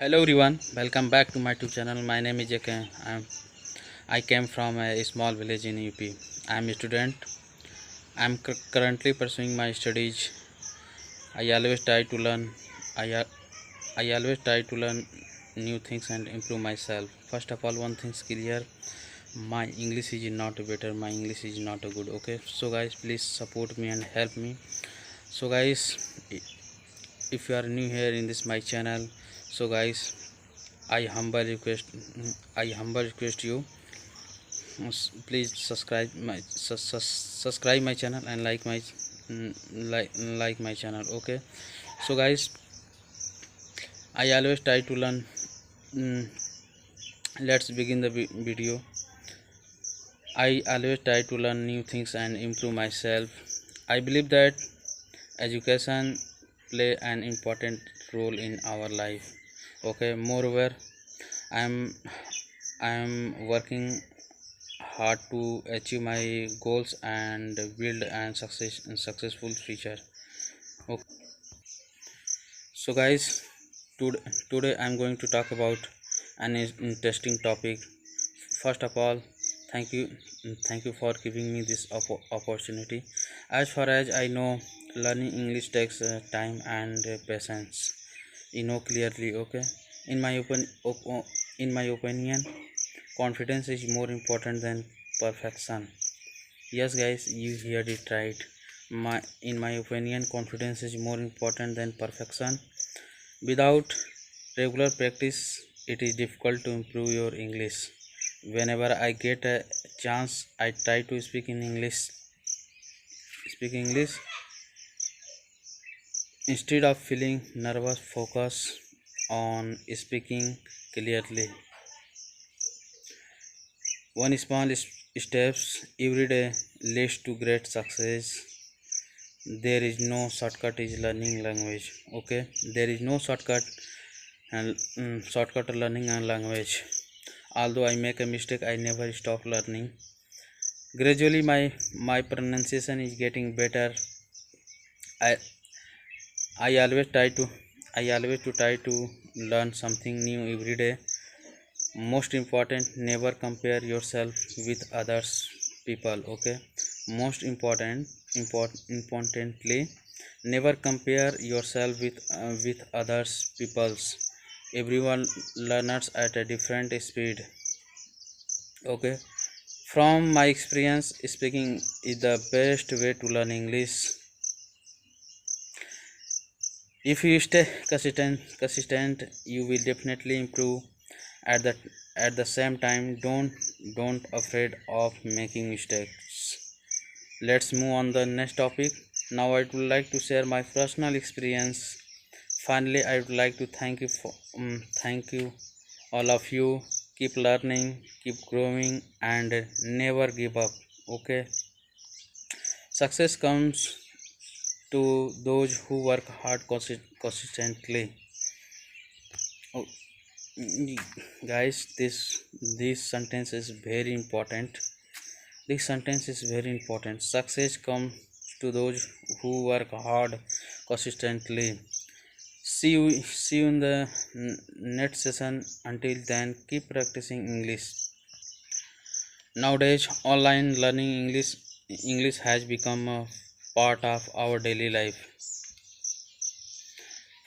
Hello everyone, welcome back to my YouTube channel. My name is Jake. I came from a small village in UP. I am a student. I am currently pursuing my studies. I always try to learn. I, al- I always try to learn new things and improve myself. First of all, one thing's clear: my English is not better. My English is not good. Okay, so guys, please support me and help me. So guys, if you are new here in this my channel, so guys, I humble request I humble request you, please subscribe my channel and like my channel. Okay, so guys, I always try to learn. mm, let's begin the video. I always try to learn new things and improve myself. I believe that education play an important role in our life. Okay, moreover, i'm I'm working hard to achieve my goals and build a successful future. Okay. So guys, today I'm going to talk about an interesting topic. First of all, thank you for giving me this opportunity. As far as I know, learning English takes time and patience. You know clearly. Okay, in my opinion, confidence is more important than perfection. Yes, guys, you heard it right. In my opinion, confidence is more important than perfection. Without regular practice, it is difficult to improve your English. Whenever I get a chance, I try to speak in English. Speak English instead of feeling nervous. Focus on speaking clearly. One small steps every day leads to great success. There is no shortcut is learning language. Okay, there is no shortcut and shortcut learning a language. Although I make a mistake, I never stop learning. Gradually my pronunciation is getting better. I i always try to i always to try to learn something new every day. Most important, never compare yourself with others people. Okay, most importantly, never compare yourself with others peoples. Everyone learns at a different speed. Okay, from my experience, speaking is the best way to learn English. If you stay consistent, you will definitely improve. At the same time, don't afraid of making mistakes. Let's move on the next topic. Now I would like to share my personal experience. Finally, I would like to thank you all of you. Keep learning, keep growing, and never give up. Okay, success comes to those who work hard consistently. Oh, guys, this sentence is very important. This sentence is very important. Success comes to those who work hard consistently. See you in the next session. Until then, keep practicing English. Nowadays, online learning English has become a part of our daily life.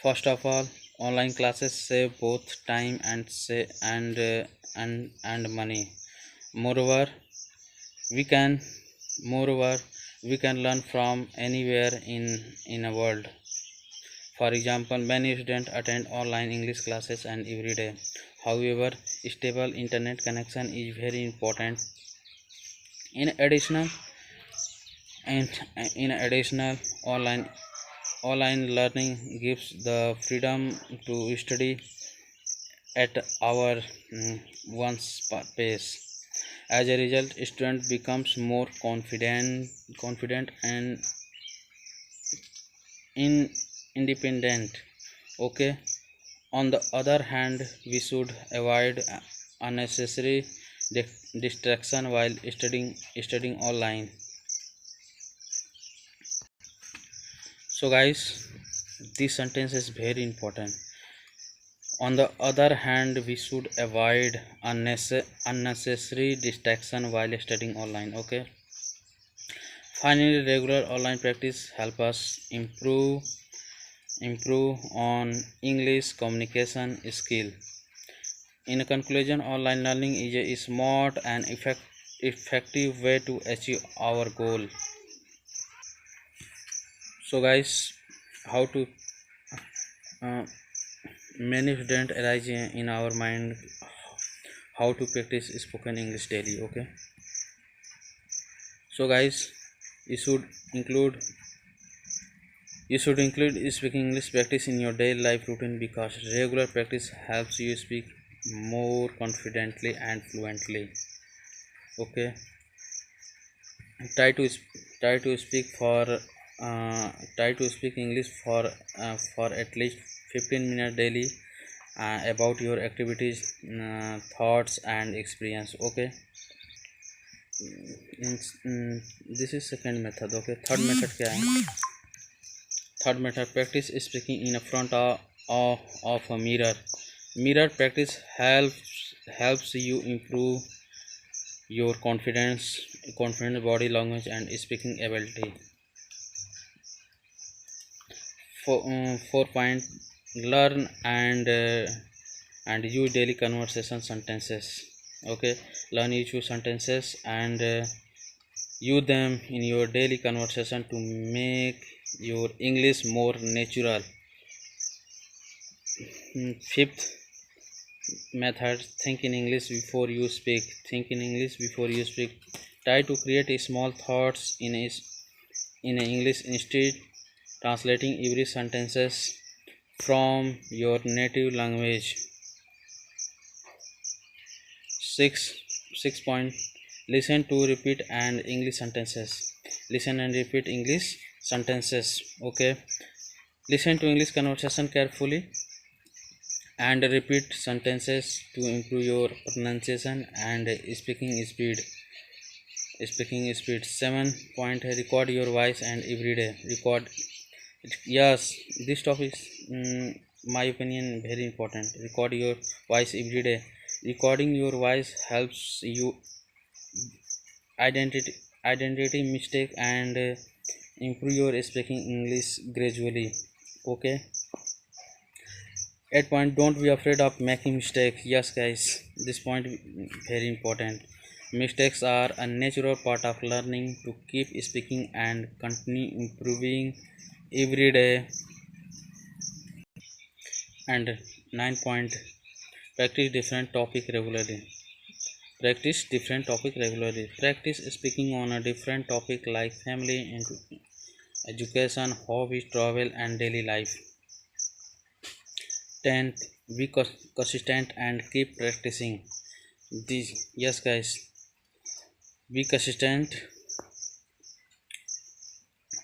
First of all, online classes save both time and money. Moreover, we can moreover we can learn from anywhere in a world. For example, many students attend online English classes and every day. However, stable internet connection is very important. In additional and in additional online learning gives the freedom to study at our one's pace. As a result, student becomes more confident and independent. Okay, on the other hand, we should avoid unnecessary distraction while studying online. So guys, this sentence is very important. On the other hand, we should avoid unnecessary distraction while studying online. Okay. Finally, regular online practice help us improve on English communication skill. In conclusion, online learning is a smart and effective way to achieve our goal. So, guys, how to uh, many students arise in our mind how to practice spoken English daily. Okay, so guys, you should include you should include speaking English practice in your daily life routine because regular practice helps you speak more confidently and fluently. Okay, try to try to speak for try to speak English for at least 15 minutes daily about your activities, thoughts and experience. Okay. This is second method. Okay, third method क्या है? Third method, practice speaking in front of a mirror. Mirror practice helps you improve your confidence, body language and speaking ability. Four point, learn and use daily conversation sentences. Okay, learn each sentences and use them in your daily conversation to make your English more natural. Fifth method, think in English before you speak. Think in English before you speak. Try to create a small thoughts in English instead translating every sentences from your native language. Six six point, listen to repeat and English sentences. Listen and repeat English sentences. Okay. Listen to English conversation carefully and repeat sentences to improve your pronunciation and speaking speed. 7 point, record your voice and every day record. Yes, this topic is my opinion very important. Record your voice every day. Recording your voice helps you identity mistake and improve your speaking English gradually. Okay. 8 point, don't be afraid of making mistakes. Yes guys, this point very important. Mistakes are a natural part of learning. To keep speaking and continue improving every day. And 9 point, practice different topic regularly. Practice speaking on a different topic like family and education, hobbies, travel and daily life. 10th, be consistent and keep practicing. This, yes guys, be consistent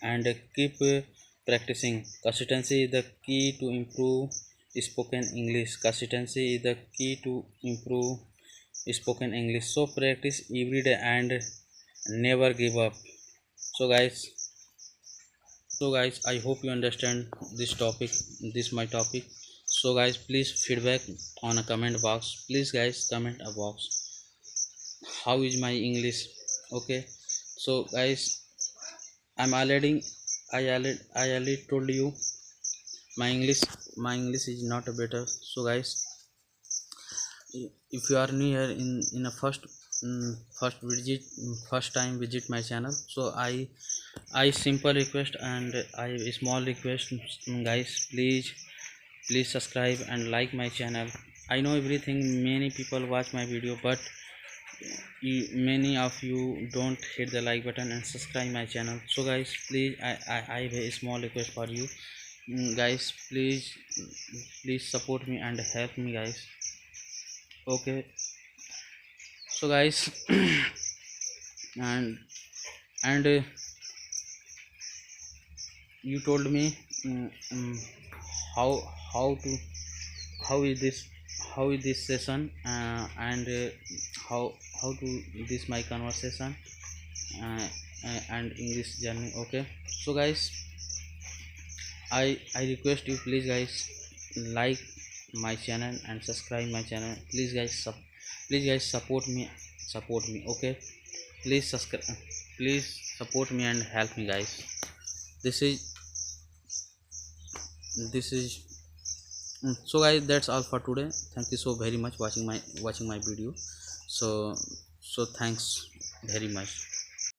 and keep practicing. Consistency is the key to improve spoken English. Consistency is the key to improve spoken English. So practice every day and never give up. So guys so guys, I hope you understand this topic, this my topic. So guys, please feedback on a comment box. Please guys, comment a box how is my English. Okay, so guys, I'm already I already told you my English is not better. So guys, if you are new here in a first time visit my channel, so I simple request and I small request, guys, please subscribe and like my channel. I know everything, many people watch my video, but many of you don't hit the like button and subscribe my channel. So guys, please, I have a small request for you. Guys, please support me and help me guys. Okay, so guys, and and you told me how how to how is this how is this session and how how to this my conversation uh, and English journey. Okay, so guys, I request you, please guys, like my channel and subscribe my channel. Please guys, please guys, support me. Okay, please subscribe, please support me and help me guys. This is this is so guys, that's all for today. Thank you so very much watching my video. So thanks very much.